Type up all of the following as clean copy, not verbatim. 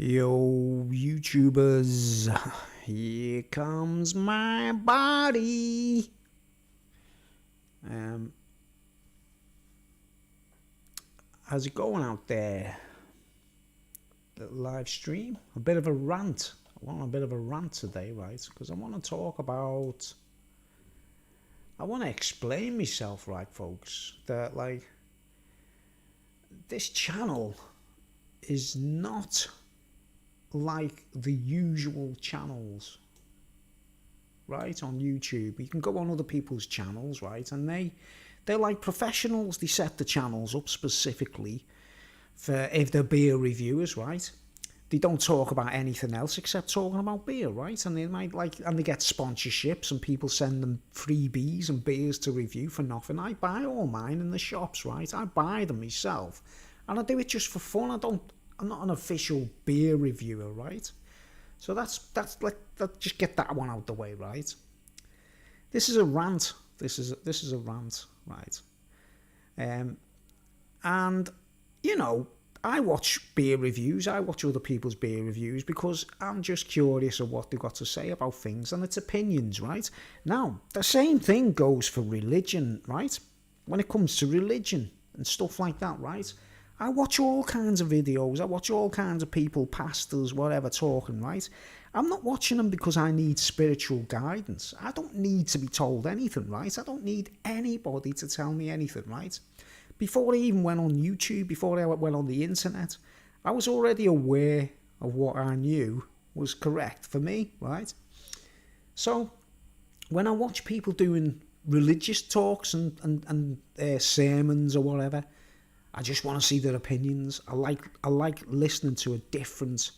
Yo, YouTubers, here comes my body. How's it going out there? The live stream? A bit of a rant. I want a bit of a rant today, right? Because I want to talk about... I want to explain myself, right, folks? That, like, this channel is not like the usual channels, right, on YouTube. You can go on other people's channels, right, and they're like professionals. They set the channels up specifically for if they're beer reviewers, right. They don't talk about anything else except talking about beer, right, and they might and they get sponsorships and people send them freebies and beers to review for nothing. I buy all mine in the shops, right. I buy them myself and I do it just for fun. I'm not an official beer reviewer, right? So that's just get that one out the way, right? This is a rant. This is a rant, right? And you know, I watch beer reviews. I watch other people's beer reviews because I'm just curious of what they've got to say about things and its opinions, right? Now, the same thing goes for religion, right? When it comes to religion and stuff like that, right? I watch all kinds of videos. I watch all kinds of people, pastors, whatever, talking, right? I'm not watching them because I need spiritual guidance. I don't need to be told anything, right? I don't need anybody to tell me anything, right? Before I even went on YouTube, before I went on the internet, I was already aware of what I knew was correct for me, right? So when I watch people doing religious talks and sermons or whatever, I just want to see their opinions. I like listening to a different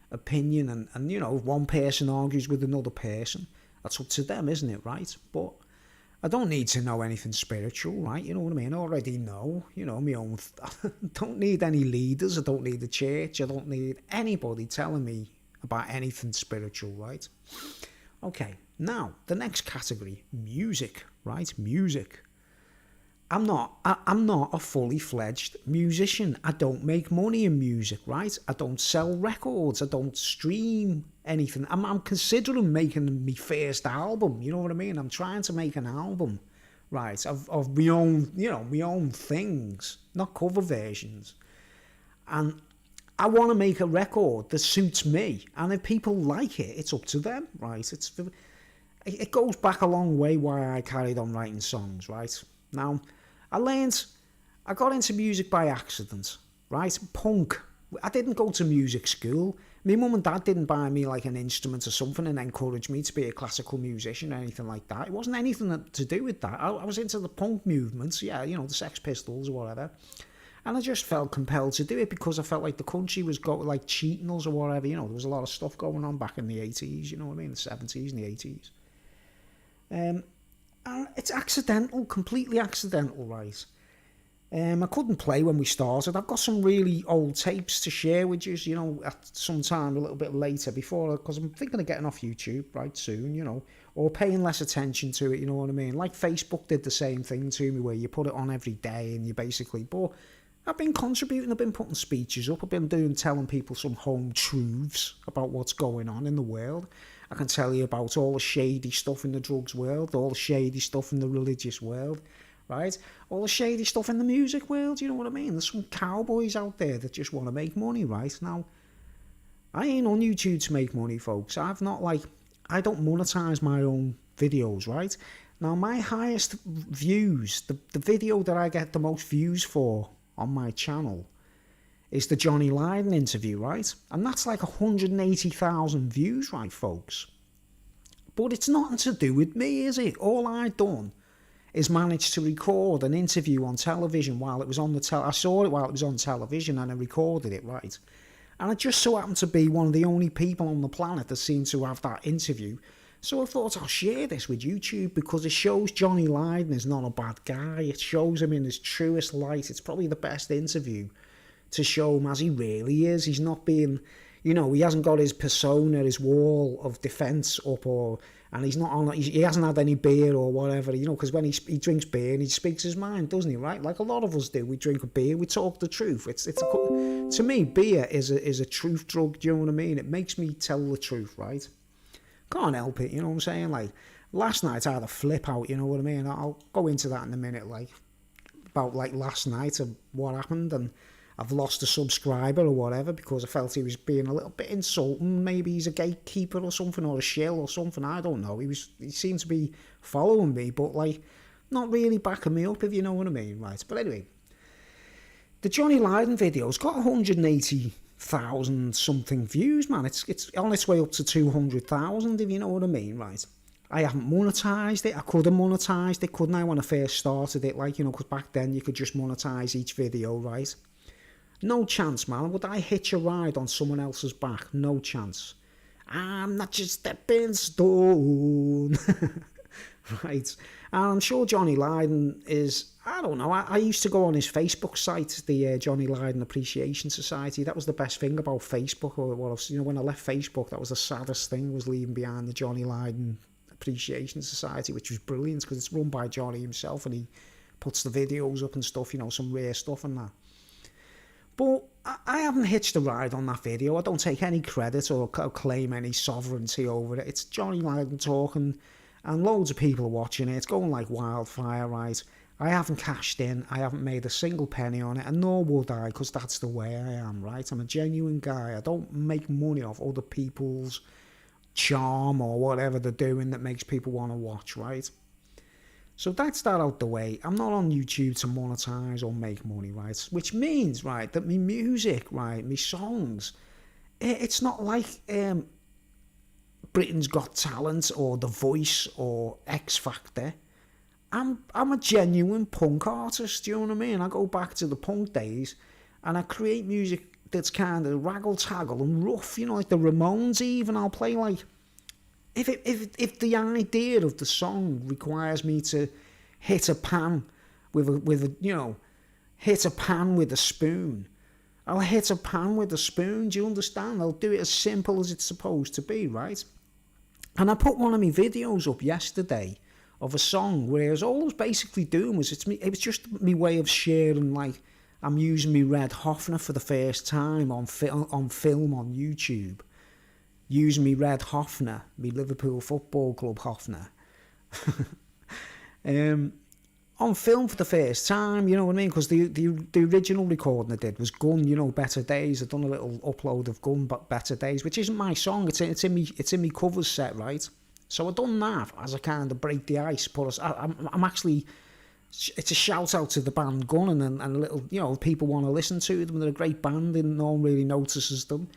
opinion, and you know, if one person argues with another person, that's up to them, isn't it, right? But I don't need to know anything spiritual, right? You know what I mean? I already know, you know, my own. I don't need any leaders. I don't need the church. I don't need anybody telling me about anything spiritual, right? Okay, now the next category, music, right? Music. I'm not a fully fledged musician. I don't make money in music, right? I don't sell records. I don't stream anything. I'm considering making my first album. You know what I mean? I'm trying to make an album, right? Of my own, you know, my own things, not cover versions. And I want to make a record that suits me. And if people like it, it's up to them, right? It goes back a long way why I carried on writing songs, right? Now, I got into music by accident, right? Punk. I didn't go to music school. My mum and dad didn't buy me like an instrument or something and encourage me to be a classical musician or anything like that. It wasn't anything to do with that. I was into the punk movements, yeah, you know, the Sex Pistols or whatever. And I just felt compelled to do it because I felt like the country was like cheating us or whatever. You know, there was a lot of stuff going on back in the 80s, you know what I mean? The 70s and the 80s. And it's accidental, completely accidental, right? I couldn't play when we started. I've got some really old tapes to share with you, you know, at some time a little bit later because I'm thinking of getting off YouTube right soon, you know, or paying less attention to it, you know what I mean? Like Facebook did the same thing to me where you put it on every day and you basically, but I've been contributing, I've been putting speeches up, I've been telling people some home truths about what's going on in the world. I can tell you about all the shady stuff in the drugs world, all the shady stuff in the religious world, right? All the shady stuff in the music world, you know what I mean? There's some cowboys out there that just want to make money, right? Now, I ain't on YouTube to make money, folks. I don't monetize my own videos, right? Now, my highest views, the video that I get the most views for on my channel is the Johnny Lydon interview, right? And that's like 180,000 views, right, folks? But it's nothing to do with me, is it? All I've done is manage to record an interview on television while it was on I saw it while it was on television and I recorded it, right? And I just so happened to be one of the only people on the planet that seemed to have that interview. So I thought I'll share this with YouTube because it shows Johnny Lydon is not a bad guy. It shows him in his truest light. It's probably the best interview to show him as he really is. He's not being, you know, he hasn't got his persona, his wall of defence up, or and he's not on. He hasn't had any beer or whatever, you know, because when he drinks beer and he speaks his mind, doesn't he? Right, like a lot of us do. We drink a beer, we talk the truth. To me, beer is a truth drug. Do you know what I mean? It makes me tell the truth, right? Can't help it, you know what I'm saying? Like last night, I had a flip out. You know what I mean? I'll go into that in a minute, like about like last night and what happened, and I've lost a subscriber or whatever because I felt he was being a little bit insulting. Maybe he's a gatekeeper or something, or a shill or something. I don't know. He seemed to be following me, but like not really backing me up, if you know what I mean, right? But anyway, the Johnny Lydon video's got 180,000 something views, man. It's on its way up to 200,000, if you know what I mean, right? I haven't monetised it. I could have monetised it, couldn't I, when I first started it? Like, you know, because back then you could just monetise each video, right? No chance, man. Would I hitch a ride on someone else's back? No chance. I'm not just stepping stone. Right. And I'm sure Johnny Lydon is, I don't know, I used to go on his Facebook site, the Johnny Lydon Appreciation Society. That was the best thing about Facebook. Or what, you know, when I left Facebook, that was the saddest thing, was leaving behind the Johnny Lydon Appreciation Society, which was brilliant because it's run by Johnny himself and he puts the videos up and stuff, you know, some rare stuff and that. But I haven't hitched a ride on that video. I don't take any credit or claim any sovereignty over it. It's Johnny Lydon talking and loads of people are watching it. It's going like wildfire, right? I haven't cashed in. I haven't made a single penny on it, and nor would I, because that's the way I am, right? I'm a genuine guy. I don't make money off other people's charm or whatever they're doing that makes people want to watch, right? So that's that out the way. I'm not on YouTube to monetize or make money, right? Which means, right, that my music, right, my songs, it's not like Britain's Got Talent or The Voice or X Factor. I'm a genuine punk artist, do you know what I mean? I go back to the punk days and I create music that's kind of raggle-taggle and rough, you know, like the Ramones even. I'll play like... If the idea of the song requires me to hit a pan with a you know, hit a pan with a spoon, I'll hit a pan with a spoon. Do you understand? I'll do it as simple as it's supposed to be, right? And I put one of my videos up yesterday of a song where all I was basically doing was it was just my way of sharing, like, I'm using me Red Hoffner for the first time on film on YouTube. Using me Red Hoffner, me Liverpool Football Club Hoffner, on film for the first time, you know what I mean? Because the original recording I did was Gun, you know, Better Days. I've done a little upload of Gun, but Better Days, which isn't my song. It's in me covers set, right? So I've done that as a kind of break the ice. But I'm actually, it's a shout out to the band Gun and a little, you know, people want to listen to them. They're a great band and no one really notices them.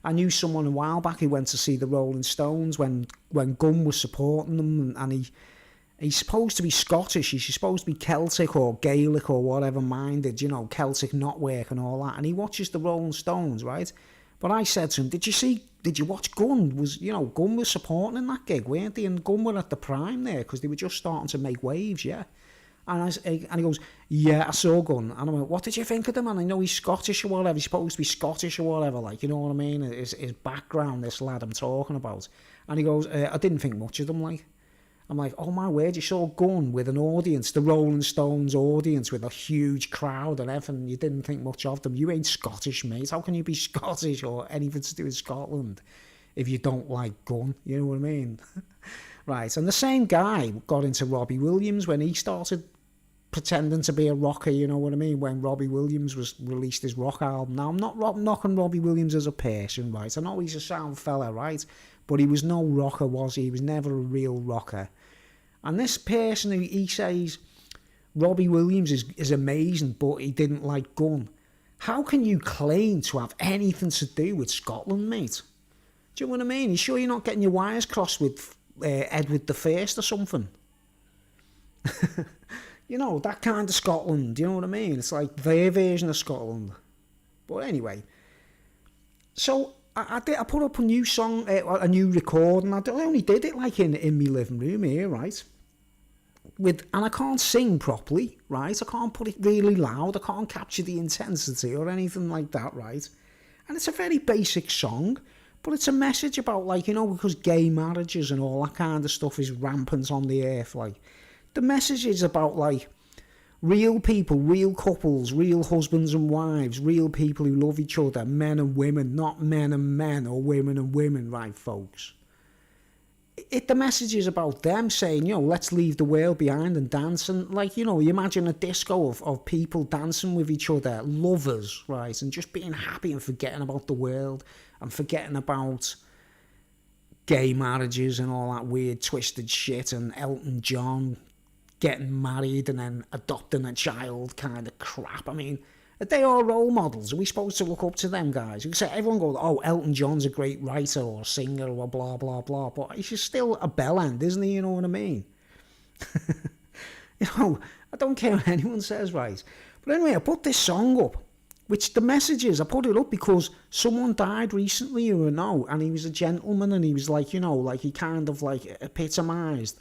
I knew someone a while back who went to see the Rolling Stones when Gunn was supporting them, and he's supposed to be Scottish, he's supposed to be Celtic or Gaelic or whatever minded, you know, Celtic knotwork and all that, and he watches the Rolling Stones, right? But I said to him, did you watch Gunn? Gunn was supporting in that gig, weren't they? And Gunn were at the prime there, because they were just starting to make waves, yeah? And he goes, yeah, I saw Gunn. And I went, what did you think of them? And I know he's Scottish or whatever. He's supposed to be Scottish or whatever. Like, you know what I mean? His background, this lad I'm talking about. And he goes, I didn't think much of them, like. I'm like, oh my word, you saw Gunn with an audience, the Rolling Stones audience with a huge crowd and everything. You didn't think much of them. You ain't Scottish, mate. How can you be Scottish or anything to do with Scotland if you don't like Gunn? You know what I mean? Right, and the same guy got into Robbie Williams when he started pretending to be a rocker, you know what I mean, when Robbie Williams released his rock album. Now, I'm not knocking Robbie Williams as a person, right? I know he's a sound fella, right? But he was no rocker, was he? He was never a real rocker. And this person who he says Robbie Williams is amazing, but he didn't like Gunn. How can you claim to have anything to do with Scotland, mate? Do you know what I mean? You sure you're not getting your wires crossed with Edward I or something? You know, that kind of Scotland, you know what I mean? It's like their version of Scotland. But anyway, so I put up a new song, a new recording. I only did it like in my living room here, right? And I can't sing properly, right? I can't put it really loud. I can't capture the intensity or anything like that, right? And it's a very basic song, But it's a message about, like, you know, because gay marriages and all that kind of stuff is rampant on the earth, like, the message is about, like, real people, real couples, real husbands and wives, real people who love each other, men and women, not men and men or women and women, right, folks? The message is about them saying, you know, let's leave the world behind and dance. And, like, you know, you imagine a disco of people dancing with each other, lovers, right, and just being happy and forgetting about the world and forgetting about gay marriages and all that weird twisted shit and Elton John getting married and then adopting a child kind of crap. I mean, are they all role models? Are we supposed to look up to them guys? You say, everyone goes, oh, Elton John's a great writer or singer or blah, blah, blah. But he's still a bellend, isn't he? You know what I mean? You know, I don't care what anyone says, right? But anyway, I put this song up, which the message is, I put it up because someone died recently, you know, and he was a gentleman and he was like, you know, like he kind of like epitomised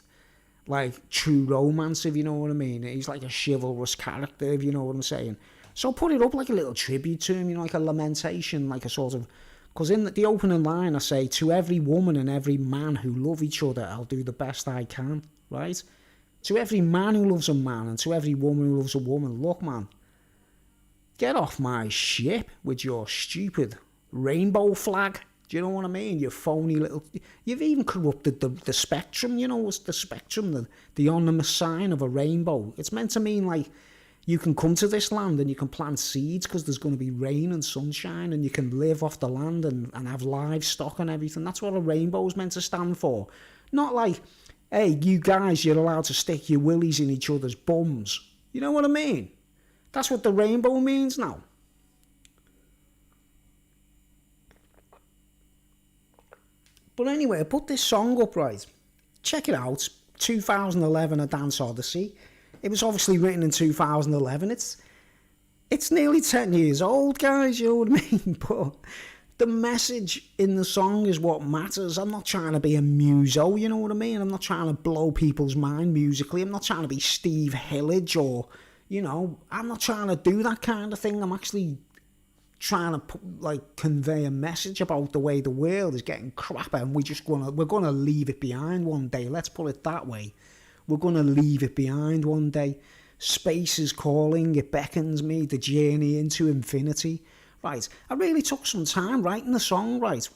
like true romance, if you know what I mean. He's like a chivalrous character, if you know what I'm saying. So I put it up like a little tribute to him, you know, like a lamentation, like a sort of... Because in the opening line I say, to every woman and every man who love each other, I'll do the best I can, right? To every man who loves a man and to every woman who loves a woman, look, man, get off my ship with your stupid rainbow flag. Do you know what I mean? You phony little... You've even corrupted the spectrum, you know, it's the spectrum, the ominous sign of a rainbow. It's meant to mean, like, you can come to this land and you can plant seeds because there's going to be rain and sunshine and you can live off the land and have livestock and everything. That's what a rainbow is meant to stand for. Not like, hey, you guys, you're allowed to stick your willies in each other's bums. You know what I mean? That's what the rainbow means now. But anyway, I put this song up, right? Check it out. 2011, A Dance Odyssey. It was obviously written in 2011. It's nearly 10 years old, guys, you know what I mean? But the message in the song is what matters. I'm not trying to be a muso, you know what I mean? I'm not trying to blow people's mind musically. I'm not trying to be Steve Hillage or, you know, I'm not trying to do that kind of thing. I'm actually trying to like convey a message about the way the world is getting crapper and we're gonna leave it behind one day. Let's put it that way. We're going to leave it behind one day. Space is calling, it beckons me, the journey into infinity. Right, I really took some time writing the song, right,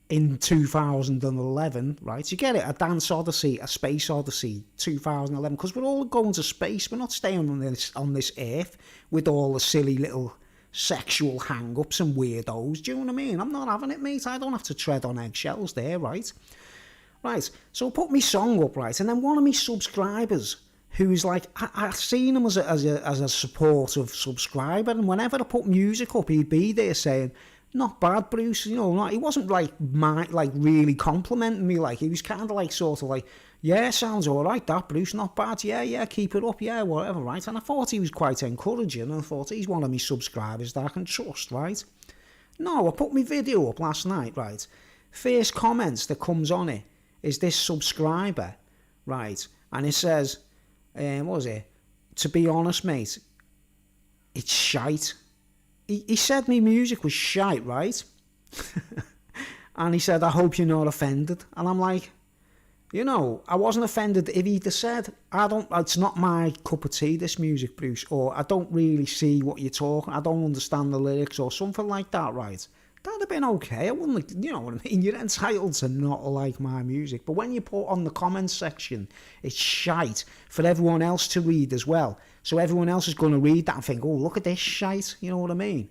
in 2011, right? You get it, A Dance Odyssey, A Space Odyssey, 2011, because we're all going to space. We're not staying on this earth with all the silly little sexual hang-ups and weirdos. Do you know what I mean? I'm not having it, mate. I don't have to tread on eggshells there, right? Right, so I put my song up, right, and then one of my subscribers, who's like, I've seen him as a supportive subscriber, and whenever I put music up, he'd be there saying, not bad, Bruce, you know, he wasn't like really complimenting me, like, he was kind of like, sort of like, yeah, sounds alright, that, Bruce, not bad, yeah, keep it up, yeah, whatever, right, and I thought he was quite encouraging, and I thought, he's one of my subscribers that I can trust, right. No, I put my video up last night, right, first comments that comes on it is this subscriber, right, and it says, what was it? To be honest, mate, it's shite. He said me music was shite, right? And he said, I hope you're not offended. And I'm like, you know, I wasn't offended if he'd have said, it's not my cup of tea, this music, Bruce, or I don't really see what you're talking, I don't understand the lyrics, or something like that, right? That'd have been okay. I wouldn't, you know what I mean? You're entitled to not like my music. But when you put on the comments section, it's shite for everyone else to read as well. So everyone else is going to read that and think, oh, look at this shite. You know what I mean?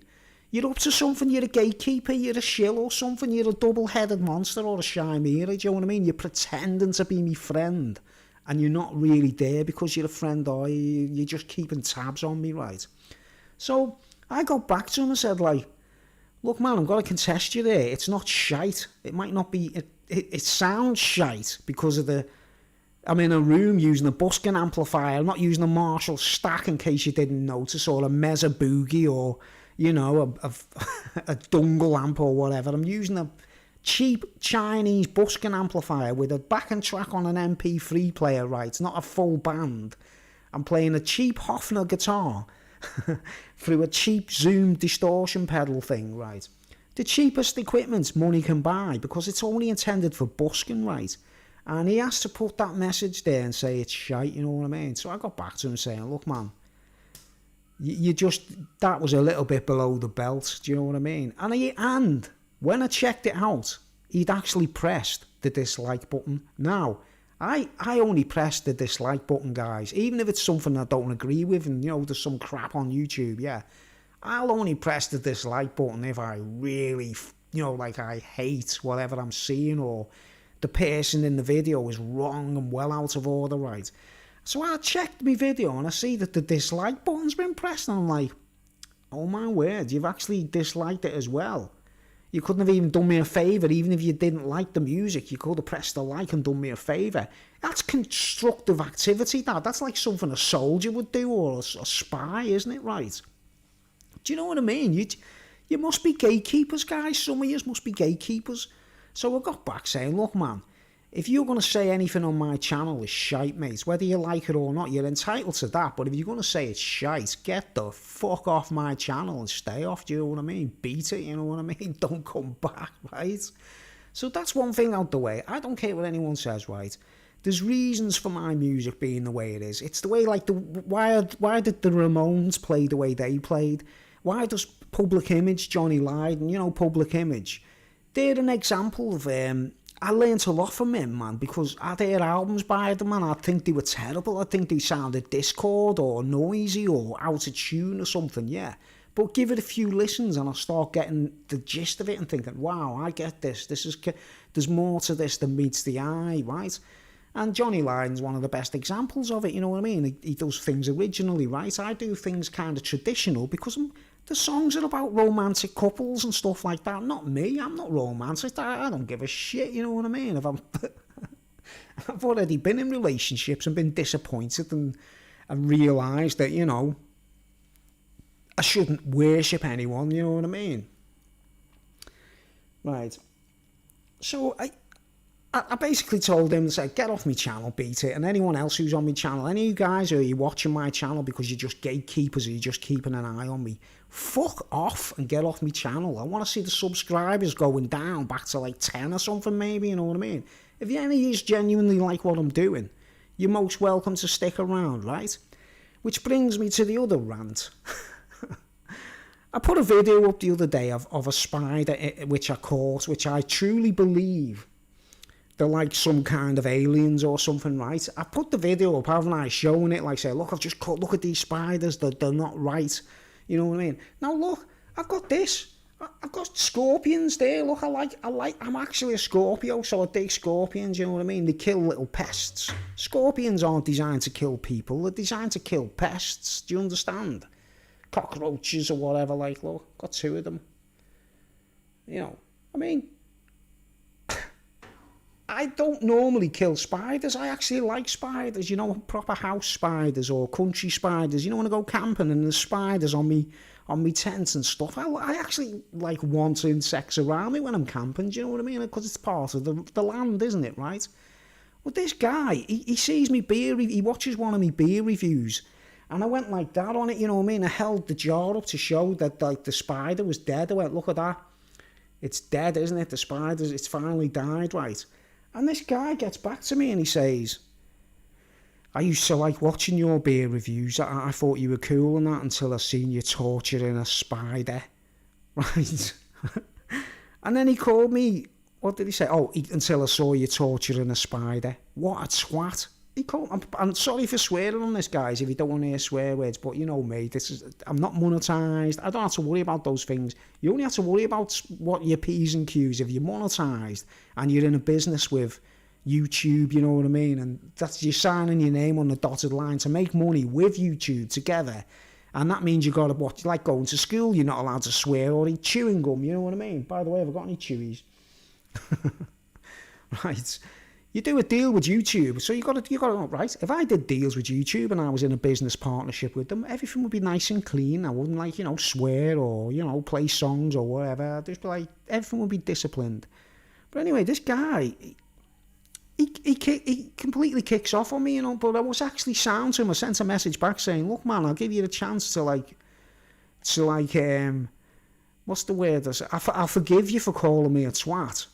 You're up to something. You're a gatekeeper. You're a shill or something. You're a double-headed monster or a chimera. Do you know what I mean? You're pretending to be my friend. And you're not really there because you're a friend, or you're just keeping tabs on me, right? So I got back to him and said, like, look, man, I'm going to contest you there. It's not shite. It might not be... It sounds shite because of the... I'm in a room using a busking amplifier. I'm not using a Marshall stack, in case you didn't notice, or a Mesa Boogie, or, you know, a Dungle amp or whatever. I'm using a cheap Chinese busking amplifier with a backing track on an MP3 player, right? It's not a full band. I'm playing a cheap Hofner guitar through a cheap Zoom distortion pedal thing, right? The cheapest equipment money can buy, because it's only intended for busking, right? And he has to put that message there and say it's shite, you know what I mean? So I got back to him saying, look, man, you just, that was a little bit below the belt, do you know what I mean? And when I checked it out, he'd actually pressed the dislike button. Now, I only press the dislike button, guys, even if it's something I don't agree with and, you know, there's some crap on YouTube, yeah. I'll only press the dislike button if I really, you know, like I hate whatever I'm seeing, or the person in the video is wrong and well out of order, right? So I checked my video and I see that the dislike button's been pressed, and I'm like, oh my word, you've actually disliked it as well. You couldn't have even done me a favour, even if you didn't like the music. You could have pressed the like and done me a favour. That's constructive activity, that's like something a soldier would do, or a spy, isn't it, right? Do you know what I mean? You must be gatekeepers, guys. Some of you must be gatekeepers. So I got back saying, look, man, if you're going to say anything on my channel is shite, mate, whether you like it or not, you're entitled to that. But if you're going to say it's shite, get the fuck off my channel and stay off, do you know what I mean? Beat it, you know what I mean? Don't come back, right? So that's one thing out the way. I don't care what anyone says, right? There's reasons for my music being the way it is. It's the way, like, why did the Ramones play the way they played? Why does Public Image, Johnny Lydon, you know, Public Image, they're an example of, I learnt a lot from him, man, because I'd hear albums by them and I'd think they were terrible. I'd think they sounded discord or noisy or out of tune or something, yeah. But give it a few listens and I'll start getting the gist of it and thinking, wow, I get this. There's more to this than meets the eye, right? And Johnny Lydon's one of the best examples of it, you know what I mean? He does things originally, right? I do things kind of traditional because the songs are about romantic couples and stuff like that. Not me, I'm not romantic. I don't give a shit, you know what I mean? If I've already been in relationships and been disappointed and realised that, you know, I shouldn't worship anyone, you know what I mean? Right. So I basically told him to say, get off my channel, beat it. And anyone else who's on my channel, any of you guys, are you watching my channel because you're just gatekeepers or you're just keeping an eye on me, fuck off and get off my channel. I want to see the subscribers going down back to like 10 or something maybe, you know what I mean? If any of you genuinely like what I'm doing, you're most welcome to stick around, right? Which brings me to the other rant. I put a video up the other day of a spider which I caught, which I truly believe they're like some kind of aliens or something, right? I put the video up, haven't I, showing it, like say, look, I've just caught, look at these spiders, they're not right, you know what I mean? Now look, I've got this, I've got scorpions there, look, I'm actually a Scorpio, so I dig scorpions, you know what I mean? They kill little pests. Scorpions aren't designed to kill people, they're designed to kill pests, do you understand? Cockroaches or whatever, like, look, got 2 of them. You know, I mean, I don't normally kill spiders. I actually like spiders, you know, proper house spiders or country spiders. You know, when I go camping and there's spiders on me tent and stuff. I actually like want insects around me when I'm camping, do you know what I mean? Because it's part of the land, isn't it, right? Well, this guy, he sees me beer, he watches one of my beer reviews, and I went like that on it, you know what I mean? I held the jar up to show that like the spider was dead. I went, look at that. It's dead, isn't it? The spider, it's finally died, right? And this guy gets back to me and he says, I used to like watching your beer reviews. I thought you were cool and that until I seen you torturing a spider. Right? And then he called me, what did he say? Oh, until I saw you torturing a spider. What a twat. He called, I'm sorry for swearing on this, guys, if you don't want to hear swear words, but you know me, I'm not monetised. I don't have to worry about those things. You only have to worry about what your P's and Q's. If you're monetised and you're in a business with YouTube, you know what I mean, and that's you're signing your name on the dotted line to make money with YouTube together, and that means you got to watch, like going to school, you're not allowed to swear or eat chewing gum, you know what I mean? By the way, have I got any chewies? Right. You do a deal with YouTube, so you got to right. If I did deals with YouTube and I was in a business partnership with them, everything would be nice and clean. I wouldn't like, you know, swear or, you know, play songs or whatever. I'd just be like, everything would be disciplined. But anyway, this guy, he completely kicks off on me, you know. But I was actually sound to him. I sent a message back saying, look, man, I'll give you the chance to what what's the word? I'll forgive you for calling me a twat.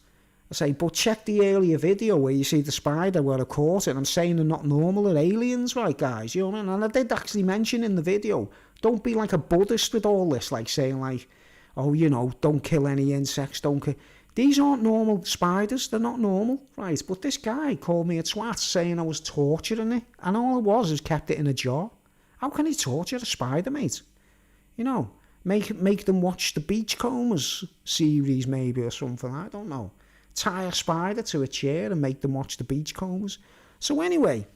I say, but check the earlier video where you see the spider where I caught it. I'm saying they're not normal, they're aliens, right, guys? You know what I mean? And I did actually mention in the video, don't be like a Buddhist with all this, like saying like, oh, you know, don't kill any insects, don't kill... These aren't normal spiders, they're not normal, right? But this guy called me a twat saying I was torturing it, and all it was kept it in a jar. How can he torture a spider, mate? You know, make them watch the Beachcombers series maybe or something, I don't know. Tie a spider to a chair and make them watch the Beachcombers. So anyway,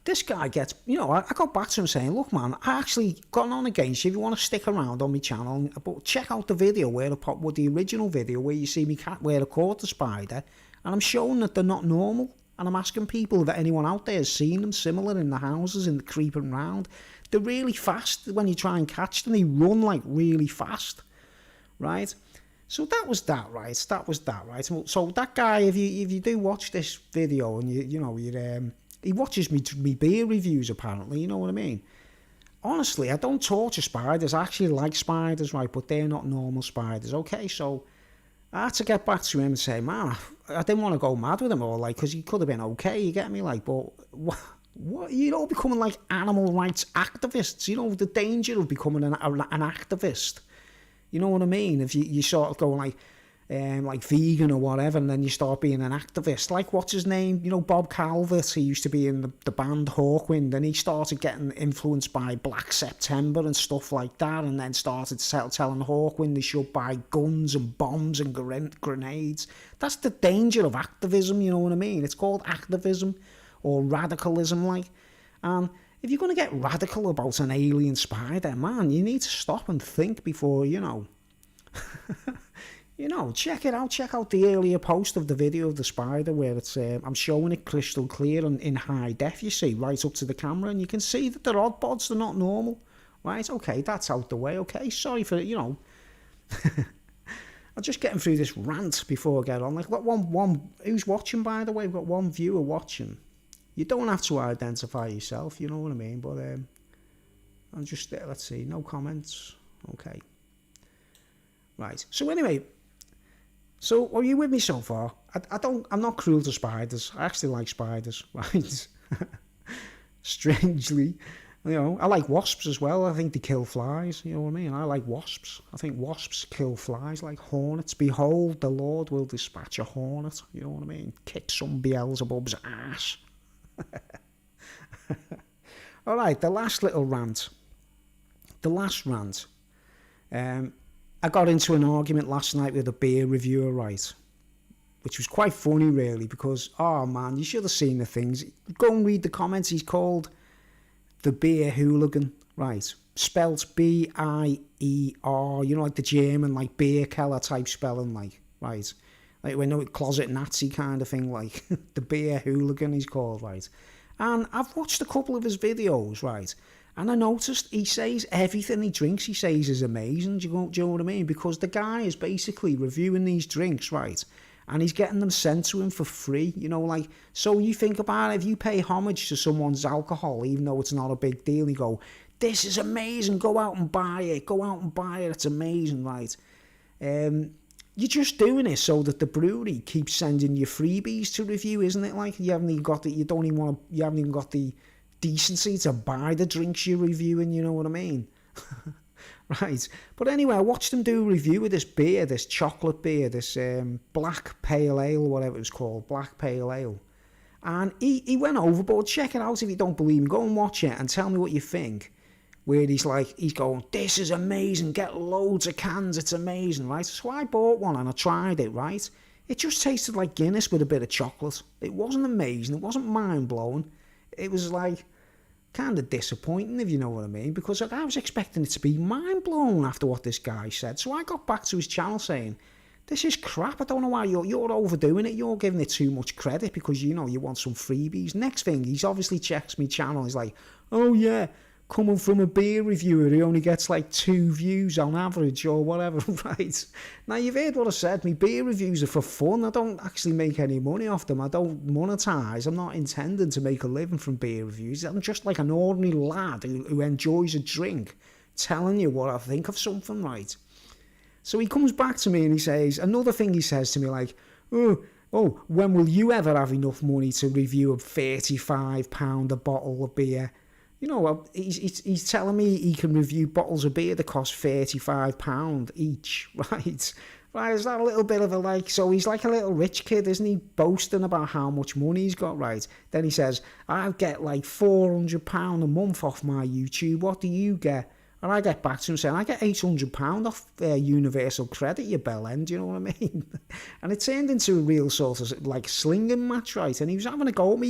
this guy gets, you know, I got back to him saying, look man, I actually got on against you if you want to stick around on my channel, but check out the video where the original video where you see me where I caught the spider, and I'm showing that they're not normal, and I'm asking people if anyone out there has seen them similar in the houses, in the creeping round. They're really fast when you try and catch them, they run like really fast, right? So that was that, right? So that guy, if you do watch this video and you know he watches me beer reviews apparently, you know what I mean? Honestly, I don't torture spiders. I actually like spiders, right? But they're not normal spiders, okay? So I had to get back to him and say, man, I didn't want to go mad with him or like, because he could have been okay, you get me? Like, but what you know, becoming like animal rights activists, you know, the danger of becoming an activist. You know what I mean? If you sort of go like vegan or whatever, and then you start being an activist. Like, what's his name? You know, Bob Calvert, he used to be in the band Hawkwind, and he started getting influenced by Black September and stuff like that, and then started telling Hawkwind they should buy guns and bombs and grenades. That's the danger of activism, you know what I mean? It's called activism or radicalism, like. If you're going to get radical about an alien spider, man, you need to stop and think before, you know. You know, check it out. Check out the earlier post of the video of the spider where it's I'm showing it crystal clear and in high def, you see, right up to the camera, and you can see that they're odd pods, they're not normal. Right, okay, that's out the way, okay, sorry for, you know. I'm just getting through this rant before I get on. Like, one who's watching, by the way? We've got one viewer watching. You don't have to identify yourself, you know what I mean? But I'm just, let's see, no comments. Okay. Right. So anyway, so are you with me so far? I'm not cruel to spiders. I actually like spiders, right? Strangely. You know, I like wasps as well. I think they kill flies, you know what I mean? I like wasps. I think wasps kill flies like hornets. Behold, the Lord will dispatch a hornet, you know what I mean? Kick some Beelzebub's ass. All right, the last little rant. I got into an argument last night with a beer reviewer, right? Which was quite funny, really, because, oh man, you should have seen the things. Go and read the comments. He's called the Beer Hooligan, right? Spelt Bier, you know, like the German, like beer keller type spelling, like, right? Like, we know, closet Nazi kind of thing, like, the Beer Hooligan he's called, right? And I've watched a couple of his videos, right? And I noticed he says everything he drinks, he says is amazing. Do you know what I mean? Because the guy is basically reviewing these drinks, right? And he's getting them sent to him for free, you know, like, so you think about it, if you pay homage to someone's alcohol, even though it's not a big deal, you go, this is amazing, go out and buy it, it's amazing, right? You're just doing it so that the brewery keeps sending you freebies to review, isn't it? Like, you haven't even got the decency to buy the drinks you're reviewing, you know what I mean? Right. But anyway, I watched him do a review of this beer, this chocolate beer, this black pale ale, whatever it was called, black pale ale. And he went overboard. Check it out if you don't believe me. Go and watch it and tell me what you think. Where he's going, this is amazing, get loads of cans, it's amazing, right? So I bought one and I tried it, right? It just tasted like Guinness with a bit of chocolate. It wasn't amazing, it wasn't mind-blowing. It was like kind of disappointing, if you know what I mean, because I was expecting it to be mind-blown after what this guy said. So I got back to his channel saying, this is crap, I don't know why you're overdoing it, you're giving it too much credit because, you know, you want some freebies. Next thing, he's obviously checks me channel, he's like, oh yeah, coming from a beer reviewer who only gets like 2 views on average or whatever, right? Now, you've heard what I said. My beer reviews are for fun. I don't actually make any money off them. I don't monetize. I'm not intending to make a living from beer reviews. I'm just like an ordinary lad who enjoys a drink, telling you what I think of something, right? So he comes back to me and he says, another thing he says to me like, oh, when will you ever have enough money to review a £35 a bottle of beer? You know, he's telling me he can review bottles of beer that cost £35 each, right? Right, is that a little bit of a like, so he's like a little rich kid, isn't he? Boasting about how much money he's got, right? Then he says, I get like £400 a month off my YouTube, what do you get? And I get back to him saying, I get £800 off Universal Credit, you bellend, you know what I mean? And it turned into a real sort of like slinging match, right? And he was having a go at me,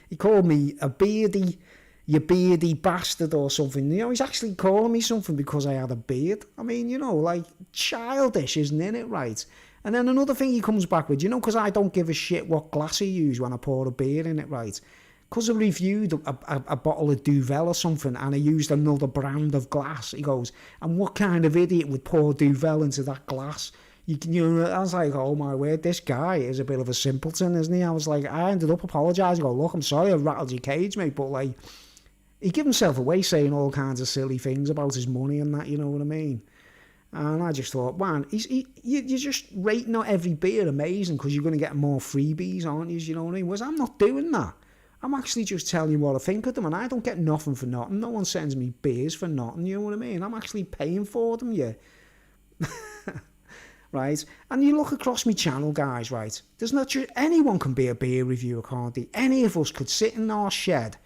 he called me a beardy, you beardy bastard or something. You know, he's actually calling me something because I had a beard. I mean, you know, like, childish, isn't it, right? And then another thing he comes back with, you know, because I don't give a shit what glass I use when I pour a beer in it, right? Because I reviewed a bottle of Duvel or something and I used another brand of glass. He goes, and what kind of idiot would pour Duvel into that glass? You know, I was like, oh my word, this guy is a bit of a simpleton, isn't he? I was like, I ended up apologising. I go, look, I'm sorry I rattled your cage, mate, but like, he gave himself away saying all kinds of silly things about his money and that, you know what I mean? And I just thought, man, you're just rating out every beer amazing because you're going to get more freebies, aren't you? You know what I mean? Whereas I'm not doing that. I'm actually just telling you what I think of them, and I don't get nothing for nothing. No one sends me beers for nothing, you know what I mean? I'm actually paying for them, yeah. Right? And you look across my channel, guys, right? There's not just anyone can be a beer reviewer, can't they? Any of us could sit in our shed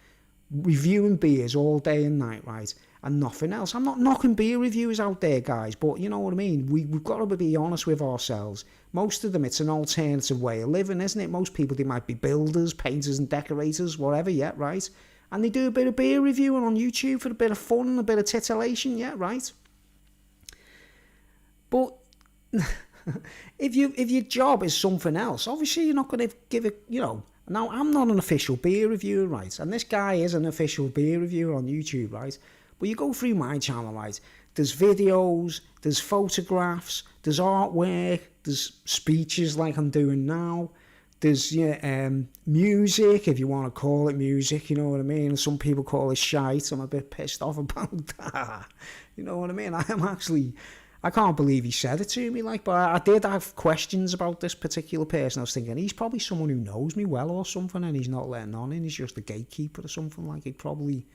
reviewing beers all day and night, right? And nothing else. I'm not knocking beer reviewers out there, guys, but you know what I mean? We've got to be honest with ourselves. Most of them, it's an alternative way of living, isn't it? Most people, they might be builders, painters and decorators, whatever, yeah, right? And they do a bit of beer reviewing on YouTube for a bit of fun and a bit of titillation, yeah, right? But if your job is something else, obviously you're not going to give it, you know. Now, I'm not an official beer reviewer, right? And this guy is an official beer reviewer on YouTube, right? But you go through my channel, right? There's videos, there's photographs, there's artwork, there's speeches like I'm doing now. There's music, if you want to call it music, you know what I mean? And some people call it shite. I'm a bit pissed off about that. You know what I mean? I can't believe he said it to me, like, but I did have questions about this particular person. I was thinking, he's probably someone who knows me well or something, and he's not letting on, and he's just a gatekeeper or something. Like, he probably,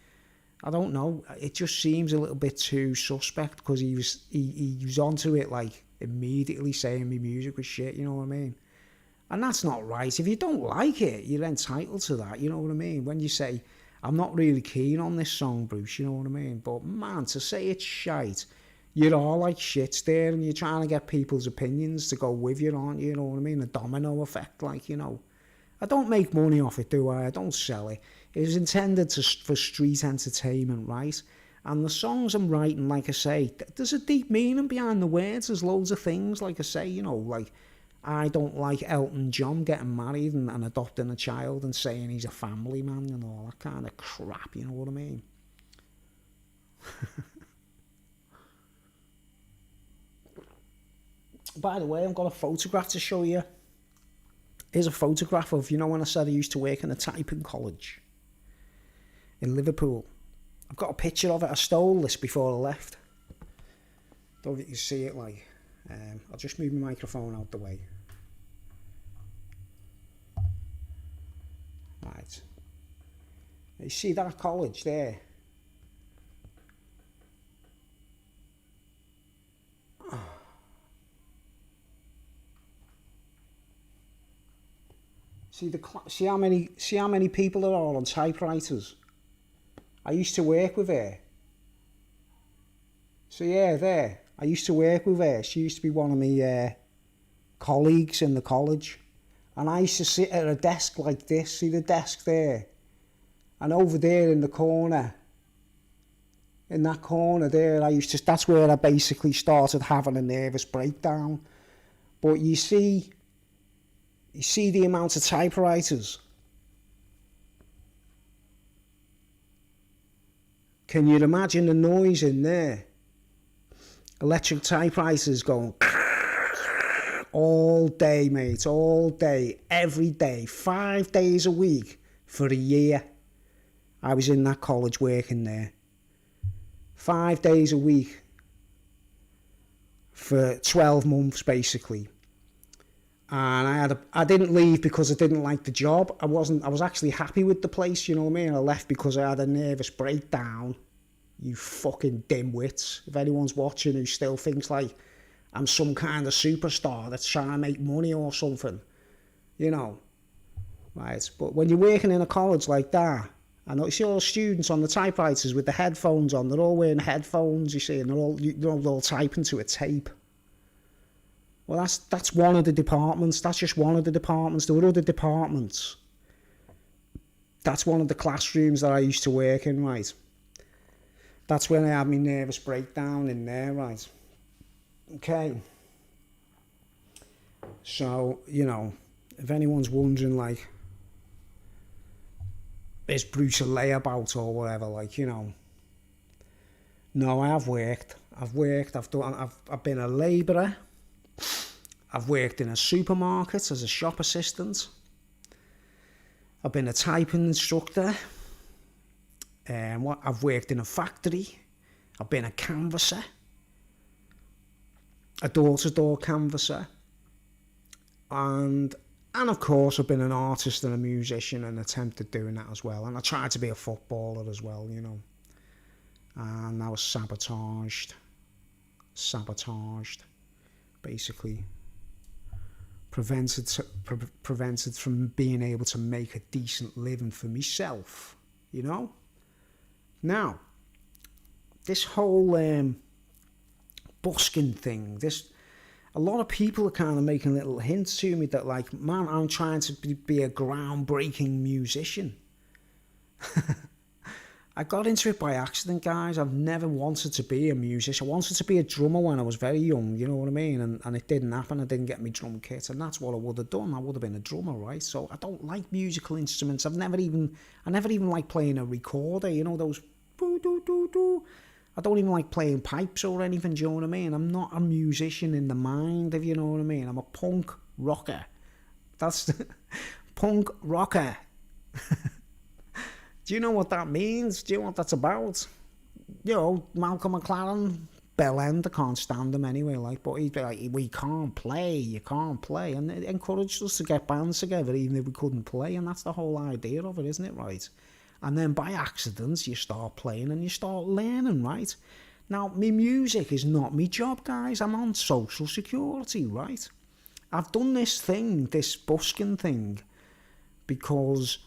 I don't know. It just seems a little bit too suspect because he was onto it, like, immediately saying my music was shit, you know what I mean? And that's not right. If you don't like it, you're entitled to that, you know what I mean? When you say, I'm not really keen on this song, Bruce, you know what I mean? But, man, to say it's shite, you're all like shits there and you're trying to get people's opinions to go with you, aren't you? You know what I mean? A domino effect, like, you know. I don't make money off it, do I? I don't sell it. It was intended for street entertainment, right? And the songs I'm writing, like I say, there's a deep meaning behind the words. There's loads of things, like I say, you know, like, I don't like Elton John getting married and adopting a child and saying he's a family man and all that kind of crap, you know what I mean? By the way, I've got a photograph to show you. Here's a photograph of, you know, when I said I used to work in a typing college in Liverpool. I've got a picture of it. I stole this before I left. Don't know if you can see it, like. I'll just move my microphone out the way. Right. You see that college there? See how many people there are on typewriters. I used to work with her. So yeah, there. I used to work with her. She used to be one of my colleagues in the college. And I used to sit at a desk like this. See the desk there? And over there in the corner, in that corner there, that's where I basically started having a nervous breakdown. But you see the amount of typewriters. Can you imagine the noise in there? Electric typewriters going all day, mate, all day, every day, 5 days a week for a year. I was in that college working there. 5 days a week for 12 months basically. And I didn't leave because I didn't like the job. I was actually happy with the place, you know what I mean? I left because I had a nervous breakdown. You fucking dimwits. If anyone's watching who still thinks like I'm some kind of superstar that's trying to make money or something, you know, right? But when you're working in a college like that, I know you see all the students on the typewriters with the headphones on, they're all wearing headphones, you see, and they're all typing to a tape. Well, that's one of the departments. That's just one of the departments. There were other departments. That's one of the classrooms that I used to work in, right? That's when I had my nervous breakdown in there, right? Okay. So, you know, if anyone's wondering, like, is Bruce a layabout or whatever, like, you know. No, I have worked. I've been a labourer. I've worked in a supermarket as a shop assistant. I've been a typing instructor. I've worked in a factory. I've been a canvasser. A door-to-door canvasser. And of course I've been an artist and a musician and attempted doing that as well. And I tried to be a footballer as well, you know. And I was sabotaged. Basically. Prevented from being able to make a decent living for myself, you know. Now, this whole busking thing, a lot of people are kind of making little hints to me that, like, man, I'm trying to be a groundbreaking musician. I got into it by accident, guys. I've never wanted to be a musician. I wanted to be a drummer when I was very young, you know what I mean? And it didn't happen. I didn't get my drum kit, and that's what I would have done. I would have been a drummer, right? So I don't like musical instruments. I never even like playing a recorder, you know, those boo-doo-doo-doo. I don't even like playing pipes or anything, do you know what I mean? I'm not a musician in the mind, if you know what I mean. I'm a punk rocker. That's punk rocker. Do you know what that means? Do you know what that's about? You know, Malcolm McLaren, Bell End, I can't stand him anyway, like, but he'd be like, you can't play. And it encouraged us to get bands together even if we couldn't play, and that's the whole idea of it, isn't it, right? And then by accident, you start playing and you start learning, right? Now, my music is not my job, guys. I'm on social security, right? I've done this busking thing, because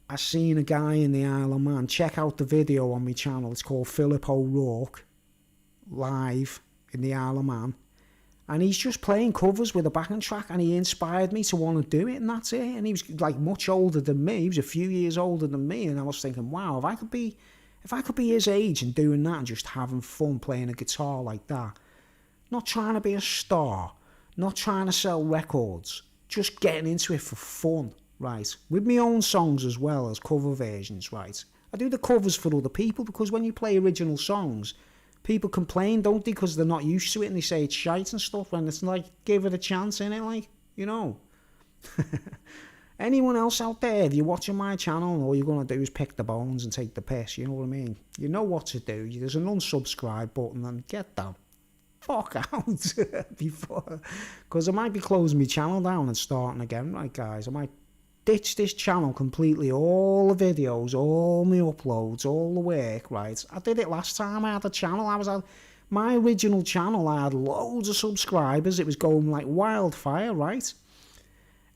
I seen a guy in the Isle of Man. Check out the video on my channel. It's called Philip O'Rourke Live in the Isle of Man. And he's just playing covers with a backing track, and he inspired me to want to do it, and that's it. And he was like much older than me. He was a few years older than me, and I was thinking, wow, if I could be his age and doing that and just having fun playing a guitar like that, not trying to be a star, not trying to sell records, just getting into it for fun, right? With my own songs as well as cover versions, right? I do the covers for other people, because when you play original songs, people complain, don't they, because they're not used to it and they say it's shite and stuff, and it's like, give it a chance, innit, like, you know. Anyone else out there, if you're watching my channel, all you're going to do is pick the bones and take the piss, you know what I mean? You know what to do. There's an unsubscribe button, and get the fuck out before, because I might be closing my channel down and starting again, right, guys? I might ditch this channel completely, all the videos, all my uploads, all the work, right? I did it last time I had a channel. My original channel, I had loads of subscribers. It was going like wildfire, right?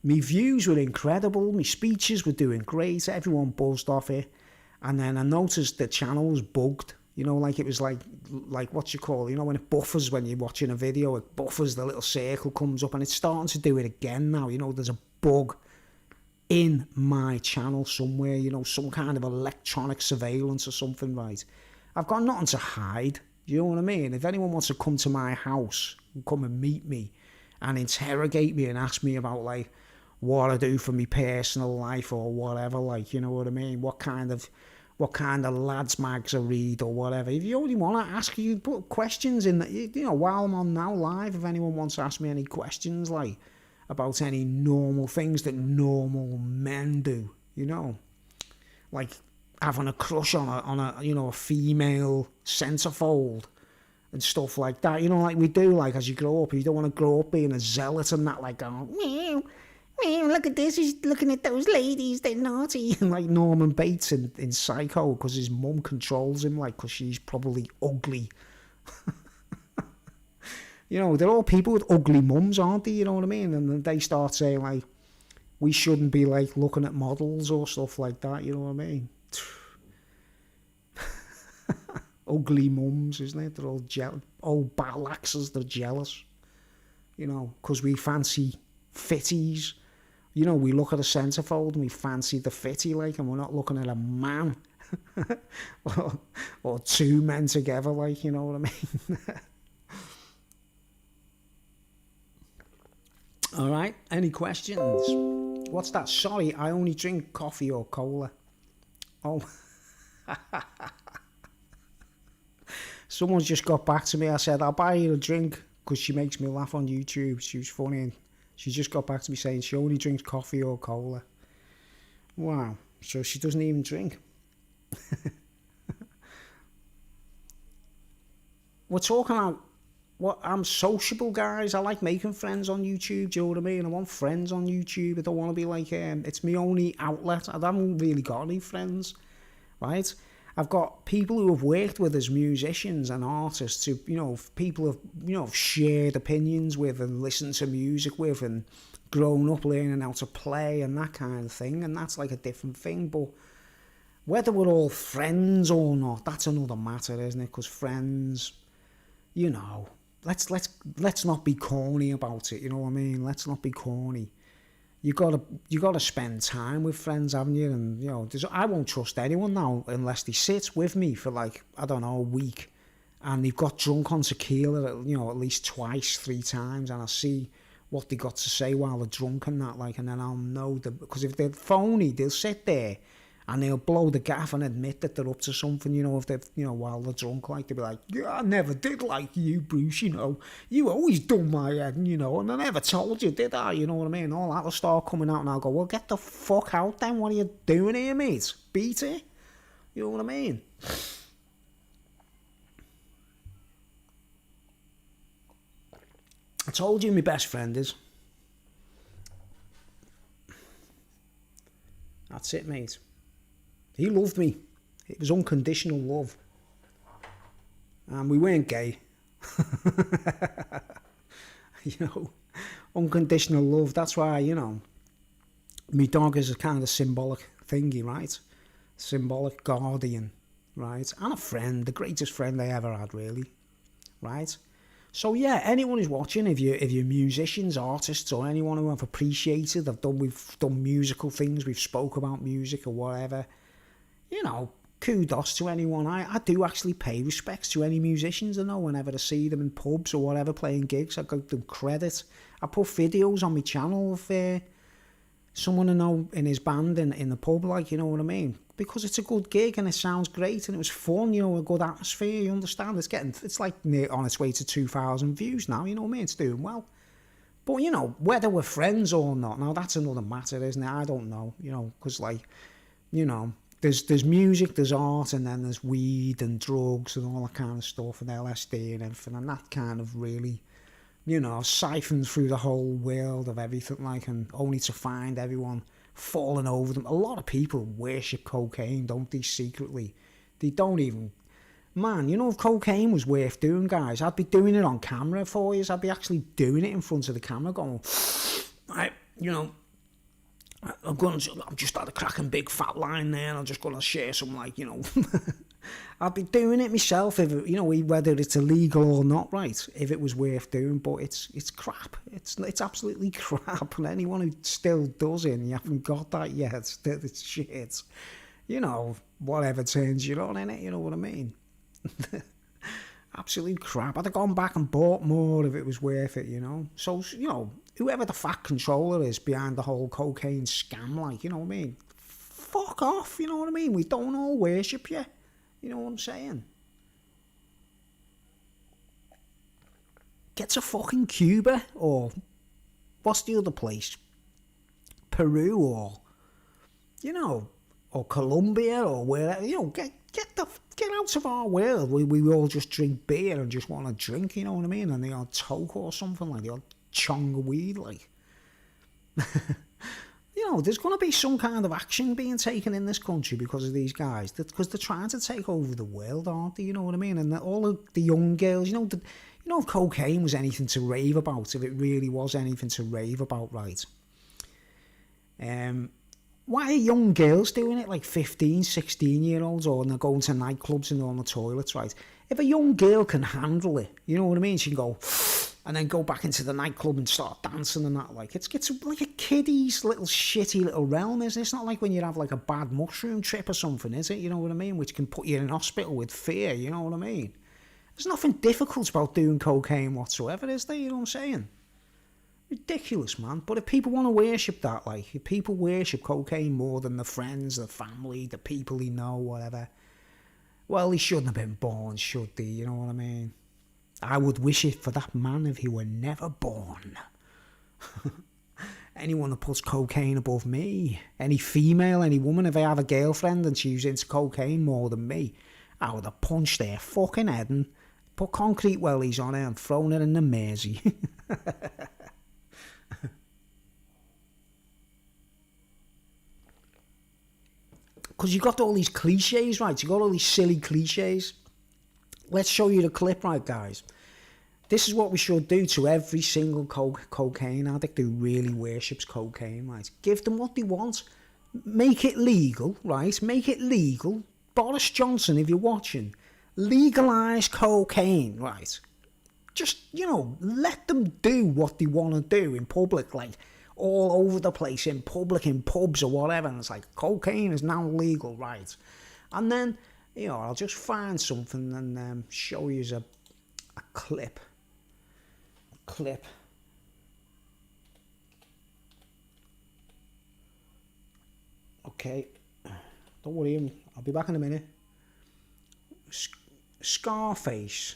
My views were incredible. My speeches were doing great. Everyone buzzed off it. And then I noticed the channel was bugged. You know, like it was like what you call, you know, when it buffers when you're watching a video, it buffers, the little circle comes up, and it's starting to do it again now. You know, there's a bug in my channel somewhere, you know, some kind of electronic surveillance or something, right? I've got nothing to hide, you know what I mean? If anyone wants to come to my house, come and meet me and interrogate me and ask me about, like, what I do for me personal life or whatever, like, you know what I mean? What kind of lads mags I read or whatever. If you only want to ask, you put questions in that, you know, while I'm on now live, if anyone wants to ask me any questions, like, about any normal things that normal men do, you know, like having a crush on a you know, a female centerfold, and stuff like that. You know, like we do, like as you grow up, you don't want to grow up being a zealot and that, like going, meow, meow, look at this, he's looking at those ladies, they're naughty. And like Norman Bates in Psycho, because his mum controls him, like, because she's probably ugly. You know, they're all people with ugly mums, aren't they? You know what I mean? And then they start saying, like, we shouldn't be, like, looking at models or stuff like that, you know what I mean? Ugly mums, isn't it? They're all jealous. Old battle axes, they're jealous. You know, because we fancy fitties. You know, we look at a centrefold and we fancy the fitty, like, and we're not looking at a man. or two men together, like, you know what I mean? All right, any questions? What's that? Sorry, I only drink coffee or cola. Oh. Someone's just got back to me. I said, I'll buy you a drink, because she makes me laugh on YouTube. She was funny, and she just got back to me saying she only drinks coffee or cola. Wow, so she doesn't even drink. We're talking about what I'm sociable, guys. I like making friends on YouTube. Do you know what I mean? I want friends on YouTube. I don't want to be like, it's my only outlet. I haven't really got any friends, right? I've got people who have worked with as musicians and artists who, you know, people have, you know, shared opinions with and listened to music with and grown up learning how to play and that kind of thing. And that's like a different thing. But whether we're all friends or not, that's another matter, isn't it? Because friends, you know, let's not be corny about it. You know what I mean? Let's not be corny. You gotta spend time with friends, haven't you? And you know, I won't trust anyone now unless they sit with me for like, I don't know, a week, and they've got drunk on tequila, you know, at least twice, 3 times, and I see what they got to say while they're drunk and that, like, and then I'll know them. Because if they're phony, they'll sit there and they'll blow the gaff and admit that they're up to something, you know, if they've, you know, while they're drunk, like, they'll be like, yeah, I never did like you, Bruce, you know, you always done my head, you know, and I never told you, did I, you know what I mean, all that'll start coming out, and I'll go, well, get the fuck out then, what are you doing here, mate, beat it, you know what I mean? I told you my best friend is. That's it, mate. He loved me. It was unconditional love. And we weren't gay. You know, unconditional love. That's why, you know, my dog is a kind of symbolic thingy, right? Symbolic guardian, right? And a friend, the greatest friend I ever had, really, right? So yeah, anyone who's watching, if you're musicians, artists, or anyone who I've appreciated, we've done musical things, we've spoke about music or whatever, you know, kudos to anyone. I do actually pay respects to any musicians I know whenever I see them in pubs or whatever playing gigs. I give them credit. I put videos on my channel of someone I know in his band in the pub, like, you know what I mean? Because it's a good gig and it sounds great and it was fun, you know, a good atmosphere, you understand? It's like on its way to 2,000 views now, you know what I mean? It's doing well. But, you know, whether we're friends or not, now that's another matter, isn't it? I don't know, you know, because, like, you know, there's music, there's art, and then there's weed and drugs and all that kind of stuff, and LSD and everything, and that kind of really, you know, siphons through the whole world of everything, like, and only to find everyone falling over them. A lot of people worship cocaine, don't they, secretly? They don't even... Man, you know, if cocaine was worth doing, guys, I'd be doing it on camera for you. I'd be actually doing it in front of the camera going, right, you know, I'm just had a cracking big fat line there and I'm just going to share some, like, you know, I'd be doing it myself, if it, you know, whether it's illegal or not, right, if it was worth doing. But it's crap. It's absolutely crap. And anyone who still does it and you haven't got that yet, it's shit. You know, whatever turns you on, innit? You know what I mean? Absolute crap. I'd have gone back and bought more if it was worth it, you know. So, you know, whoever the fat controller is behind the whole cocaine scam, like, you know what I mean? Fuck off, you know what I mean? We don't all worship you. You know what I'm saying? Get to fucking Cuba, or what's the other place? Peru, or, you know, or Colombia, or wherever, you know, Get out of our world. We all just drink beer and just want to drink, you know what I mean? And the odd toke or something, like the odd chong of weed, like. You know, there's going to be some kind of action being taken in this country because of these guys. Because they're trying to take over the world, aren't they? You know what I mean? And all of the young girls, you know, if cocaine was anything to rave about, if it really was anything to rave about, right? Why are young girls doing it, like 15, 16-year-olds, or they're going to nightclubs and on the toilets, right? If a young girl can handle it, you know what I mean? She can go and then go back into the nightclub and start dancing and that. Like, it's like a kiddie's little shitty little realm, isn't it? It's not like when you have like a bad mushroom trip or something, is it? You know what I mean? Which can put you in hospital with fear, you know what I mean? There's nothing difficult about doing cocaine whatsoever, is there? You know what I'm saying? Ridiculous, man. But if people want to worship that, like, if people worship cocaine more than the friends, the family, the people they know, whatever, well, he shouldn't have been born, should they? You know what I mean? I would wish it for that man if he were never born. Anyone that puts cocaine above me, any female, any woman, if I have a girlfriend and she's into cocaine more than me, I would have punched their fucking head and put concrete wellies on her and thrown her in the Mersey. Because you got all these cliches, right? You got all these silly cliches. Let's show you the clip, right, guys? This is what we should do to every single cocaine addict who really worships cocaine, right? Give them what they want. Make it legal, right? Make it legal. Boris Johnson, if you're watching, legalise cocaine, right? Just, you know, let them do what they want to do in public, like all over the place, in public, in pubs or whatever. And it's like, cocaine is now legal, right? And then, you know, I'll just find something and show you a clip. Okay. Don't worry, I'll be back in a minute. Scarface.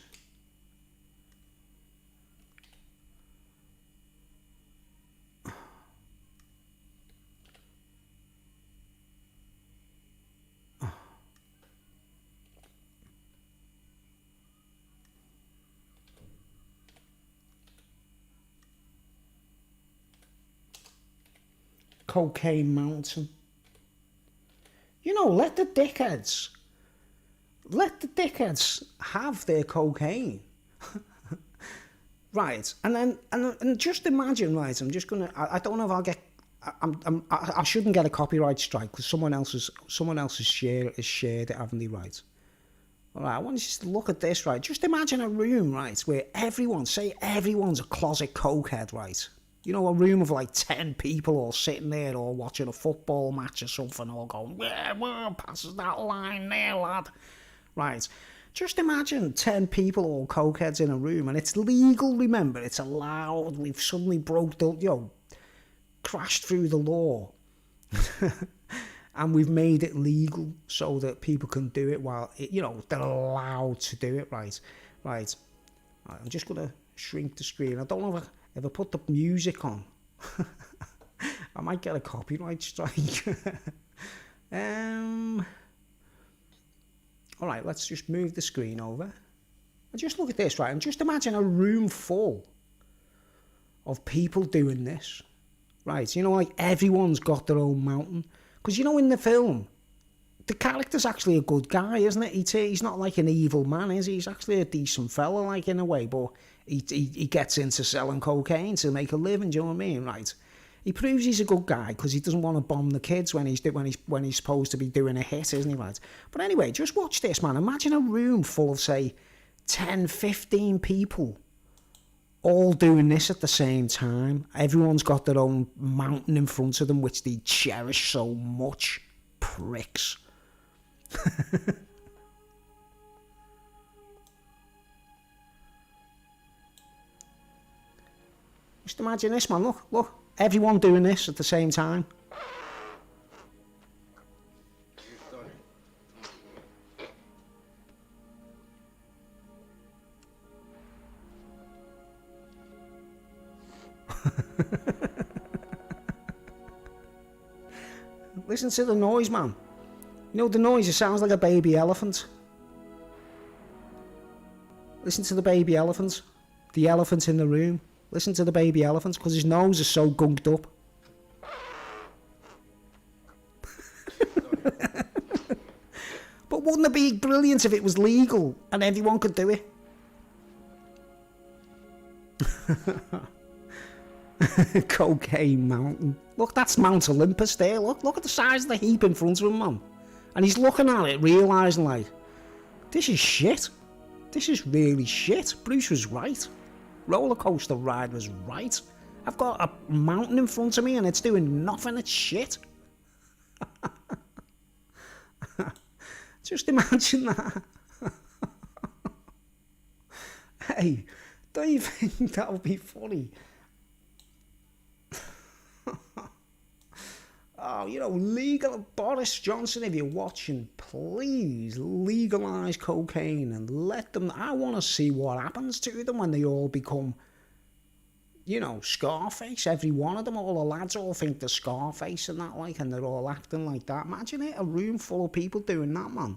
Cocaine Mountain. You know, let the dickheads have their cocaine. Right, and just imagine, right, I'm just gonna, I don't know if I'll get, I shouldn't get a copyright strike because someone else has shared it, haven't they, right? All right, I want you to look at this, right? Just imagine a room, right, where everyone's a closet cokehead, right? You know, a room of like 10 people all sitting there all watching a football match or something, all going, yeah, well, passes that line there, lad. Right. Just imagine 10 people all cokeheads in a room, and it's legal, remember, it's allowed. We've suddenly crashed through the law. And we've made it legal so that people can do it while, they're allowed to do it, right? Right. I'm just going to shrink the screen. I don't know if I put the music on, I might get a copyright strike. All right, let's just move the screen over. And just look at this, right? And just imagine a room full of people doing this, right? You know, like everyone's got their own mountain. Because, you know, in the film, the character's actually a good guy, isn't it? He's not like an evil man, is he? He's actually a decent fella, like, in a way, but he gets into selling cocaine to make a living, do you know what I mean? Right. He proves he's a good guy because he doesn't want to bomb the kids when he's supposed to be doing a hit, isn't he, right? But anyway, just watch this, man. Imagine a room full of, say, 10, 15 people all doing this at the same time. Everyone's got their own mountain in front of them, which they cherish so much. Pricks. Just imagine this, man. Look. Everyone doing this at the same time. Listen to the noise, man. You know the noise? It sounds like a baby elephant. Listen to the baby elephant. The elephant in the room. Listen to the baby elephant, because his nose is so gunked up. But wouldn't it be brilliant if it was legal and everyone could do it? Cocaine Mountain. Look, that's Mount Olympus there. Look at the size of the heap in front of him, man. And he's looking at it, realising, like, this is shit. This is really shit. Bruce was right. Roller coaster ride was right. I've got a mountain in front of me and it's doing nothing. It's shit. Just imagine that. Hey, don't you think that would be funny? Oh, you know, legal Boris Johnson, if you're watching, please legalise cocaine and let them. I want to see what happens to them when they all become, you know, Scarface. Every one of them, all the lads all think they're Scarface and that, like, and they're all acting like that. Imagine it, a room full of people doing that, man.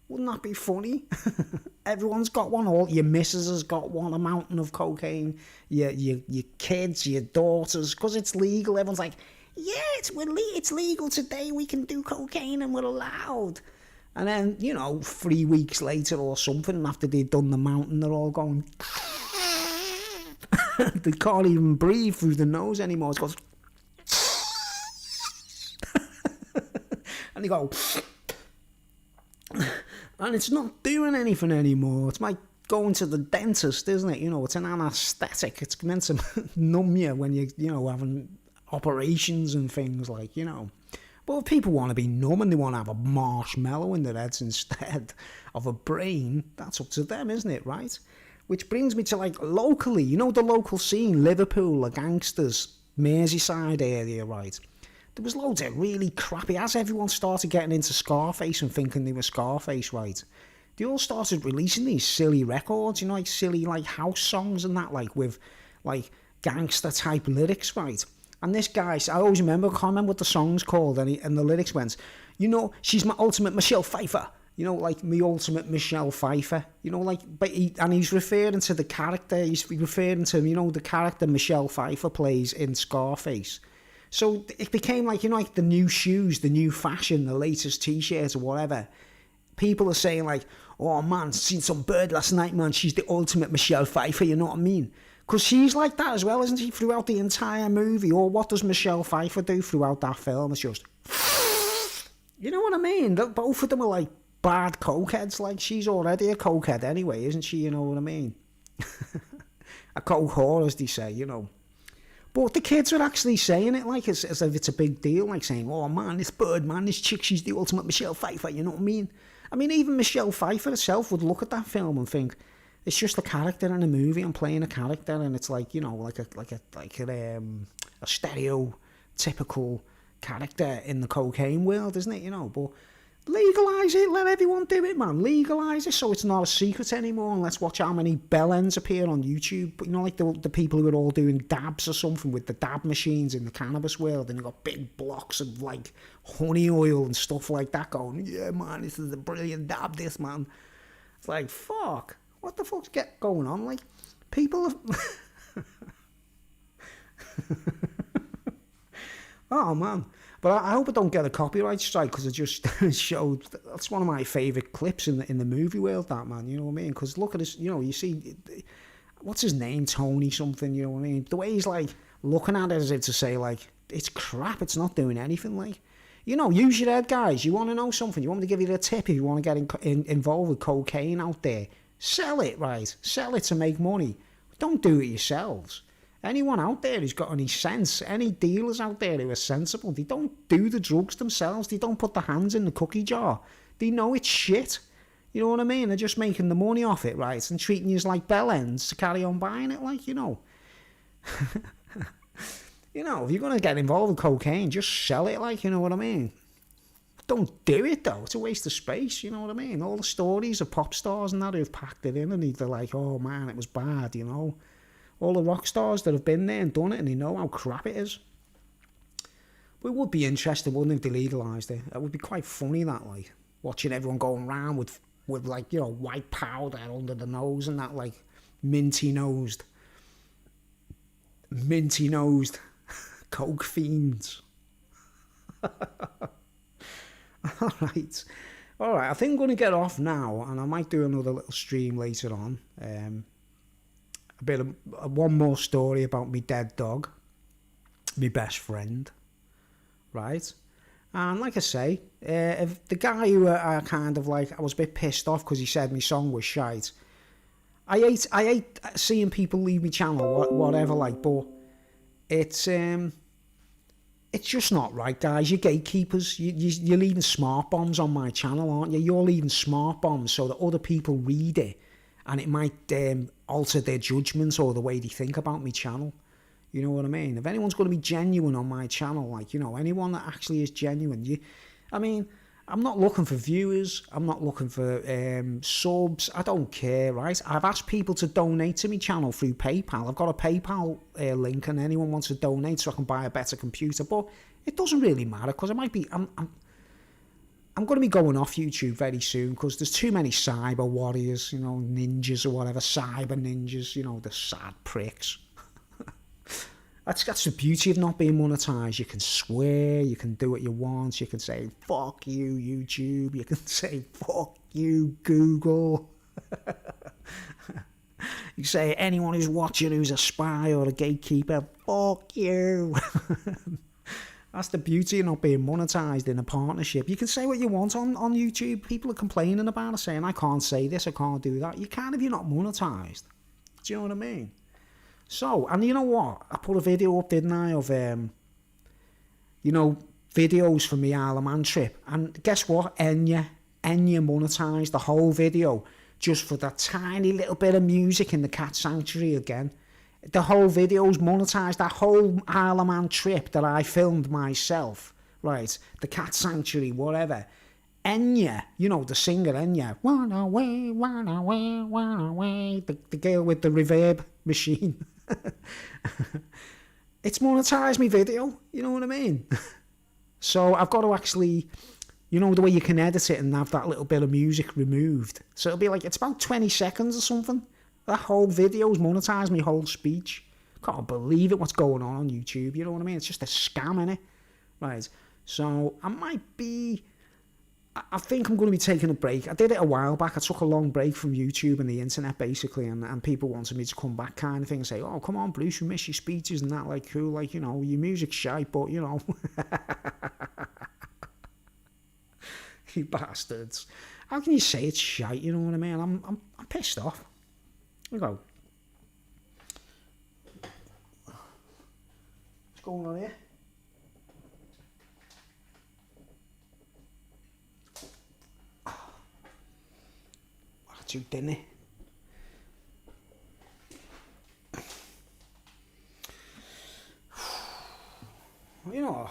Wouldn't that be funny? Everyone's got one. All your missus has got one. A mountain of cocaine. Your kids, your daughters, because it's legal. Everyone's like, yeah, it's legal today. We can do cocaine and we're allowed. And then, you know, 3 weeks later or something, after they've done the mountain, they're all going. They can't even breathe through the nose anymore. It goes. And they go. And it's not doing anything anymore. It's like going to the dentist, isn't it? You know, it's an anaesthetic. It's meant to numb you when you know, having operations and things, like, you know. But if people want to be numb and they want to have a marshmallow in their heads instead of a brain, that's up to them, isn't it, right? Which brings me to, like, locally, you know, the local scene, Liverpool, the gangsters, Merseyside area, right? There was loads of really crappy, as everyone started getting into Scarface and thinking they were Scarface, right? They all started releasing these silly records, you know, like silly, like, house songs and that, like, with, like, gangster type lyrics, right? And this guy, I always remember, I can't remember what the song's called, and the lyrics went, you know, she's my ultimate Michelle Pfeiffer. You know, like, me ultimate Michelle Pfeiffer. You know, like, but he's referring to the character, he's referring to, you know, the character Michelle Pfeiffer plays in Scarface. So it became like, you know, like the new shoes, the new fashion, the latest t-shirts or whatever. People are saying like, oh man, seen some bird last night, man, she's the ultimate Michelle Pfeiffer, you know what I mean? Because she's like that as well, isn't she, throughout the entire movie? Or what does Michelle Pfeiffer do throughout that film? It's just, you know what I mean? Both of them are like bad cokeheads. Like, she's already a cokehead anyway, isn't she? You know what I mean? A coke whore, as they say, you know. But the kids are actually saying it like as if it's a big deal, like saying, oh man, this bird, man, this chick, she's the ultimate Michelle Pfeiffer, you know what I mean? I mean, even Michelle Pfeiffer herself would look at that film and think, it's just a character in a movie, I'm playing a character, and it's like, you know, like a stereotypical character in the cocaine world, isn't it, you know? But legalise it, let everyone do it, man. Legalise it so it's not a secret anymore, and let's watch how many bellends appear on YouTube. But, you know, like the people who are all doing dabs or something with the dab machines in the cannabis world, and you've got big blocks of, like, honey oil and stuff like that going, yeah, man, this is a brilliant dab, this, man. It's like, fuck, what the fuck's going on? Like, people have... Oh, man. But I hope I don't get a copyright strike, because it just showed. That's one of my favourite clips in the movie world, that, man. You know what I mean? Because look at this, you know, you see, what's his name? Tony something, you know what I mean? The way he's like looking at it as if to say, like, it's crap, it's not doing anything. Like, you know, use your head, guys. You want to know something? You want me to give you a tip if you want to get involved with cocaine out there? Sell it, right? Sell it to make money. Don't do it yourselves. Anyone out there who's got any sense, any dealers out there who are sensible, they don't do the drugs themselves. They don't put their hands in the cookie jar. They know it's shit. You know what I mean? They're just making the money off it, right? And treating you like bellends to carry on buying it, like, you know. You know, if you're going to get involved with cocaine, just sell it, like, you know what I mean? Don't do it, though. It's a waste of space, you know what I mean? All the stories of pop stars and that who've packed it in, and they're like, oh, man, it was bad, you know. All the rock stars that have been there and done it, and they know how crap it is. But it would be interesting, wouldn't it, if they legalised it? It would be quite funny, that, like, watching everyone going around with like, you know, white powder under the nose and that, like, minty-nosed coke fiends. Alright, I think I'm going to get off now, and I might do another little stream later on. One more story about me dead dog, my best friend, right? And like I say, if the guy who I kind of like, I was a bit pissed off because he said my song was shite. I hate seeing people leave my channel, whatever, like, but it's just not right, guys. You're gatekeepers. You're leaving smart bombs on my channel, aren't you? You're leaving smart bombs so that other people read it, and it might alter their judgment or the way they think about my channel. You know what I mean? If anyone's going to be genuine on my channel, like, you know, anyone that actually is genuine, I mean, I'm not looking for viewers. I'm not looking for subs. I don't care, right? I've asked people to donate to my channel through PayPal. I've got a PayPal link, and anyone wants to donate so I can buy a better computer. But it doesn't really matter, because it might be... I'm going to be going off YouTube very soon, because there's too many cyber warriors, you know, ninjas or whatever, cyber ninjas, you know, the sad pricks. That's the beauty of not being monetized. You can swear, you can do what you want, you can say, fuck you, YouTube, you can say, fuck you, Google. You say, anyone who's watching who's a spy or a gatekeeper, fuck you. That's the beauty of not being monetized in a partnership. You can say what you want on YouTube. People are complaining about it, saying, I can't say this, I can't do that. You can if you're not monetized. Do you know what I mean? So, and you know what? I put a video up, didn't I, of, you know, videos from the Isle of Man trip. And guess what? Enya monetised the whole video just for that tiny little bit of music in the cat sanctuary again. The whole video's monetised, that whole Isle of Man trip that I filmed myself, right? The cat sanctuary, whatever. Enya, you know, the singer Enya. Run away, run away, run away. The girl with the reverb machine. It's monetised me video, you know what I mean? So I've got to actually, you know, the way you can edit it and have that little bit of music removed. So it'll be like, it's about 20 seconds or something. That whole video's monetised, my whole speech. Can't believe it, what's going on YouTube, you know what I mean? It's just a scam, innit? Right, so I might be... I think I'm going to be taking a break. I did it a while back. I took a long break from YouTube and the internet, basically, and people wanted me to come back kind of thing and say, oh, come on, Bruce, we miss your speeches and that, like, cool, like, you know, your music's shite, but, you know. You bastards. How can you say it's shite, you know what I mean? I'm pissed off. Here we go. What's going on here? You didn't. You know,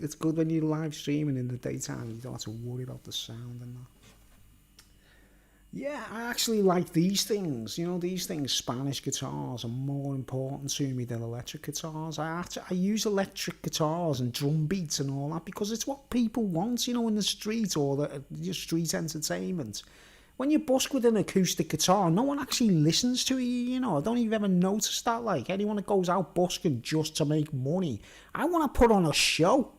it's good when you're live streaming in the daytime. You don't have to worry about the sound and Yeah, I actually like these things. You know, these things, Spanish guitars, are more important to me than electric guitars. I use electric guitars and drum beats and all that because it's what people want, you know, in the street or your street entertainment. When you busk with an acoustic guitar, no one actually listens to you, you know. I don't even ever notice that. Like, anyone that goes out busking just to make money, I want to put on a show.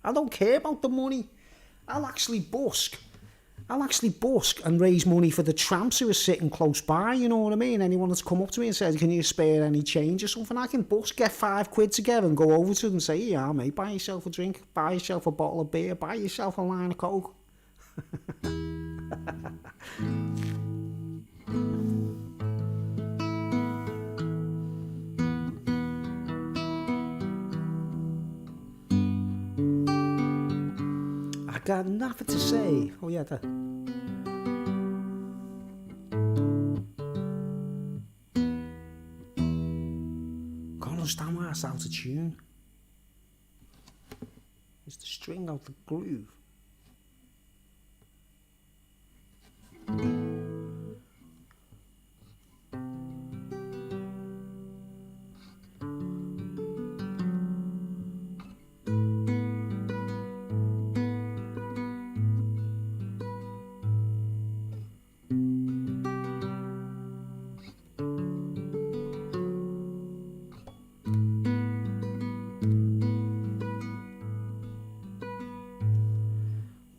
I don't care about the money. I'll actually busk. I'll actually busk and raise money for the tramps who are sitting close by, you know what I mean? Anyone that's come up to me and said, can you spare any change or something? I can busk, get £5 together and go over to them and say, yeah, mate, buy yourself a drink, buy yourself a bottle of beer, buy yourself a line of coke. I got nothing to say. Oh yeah, that. Can't understand why it's out of tune. Is the string out the groove?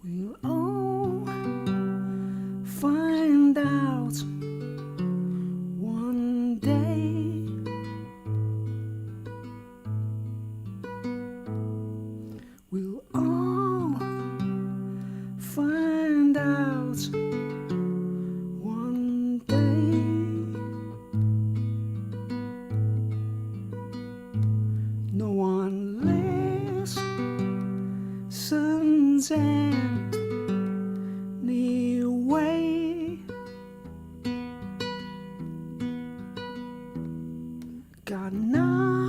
We'll all find out one day. We'll all find out one day. No one listens anyway. Got nothing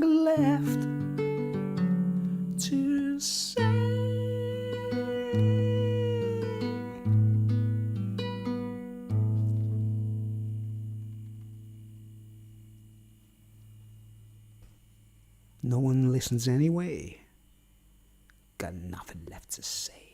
left to say. No one listens anyway. Got nothing left to say.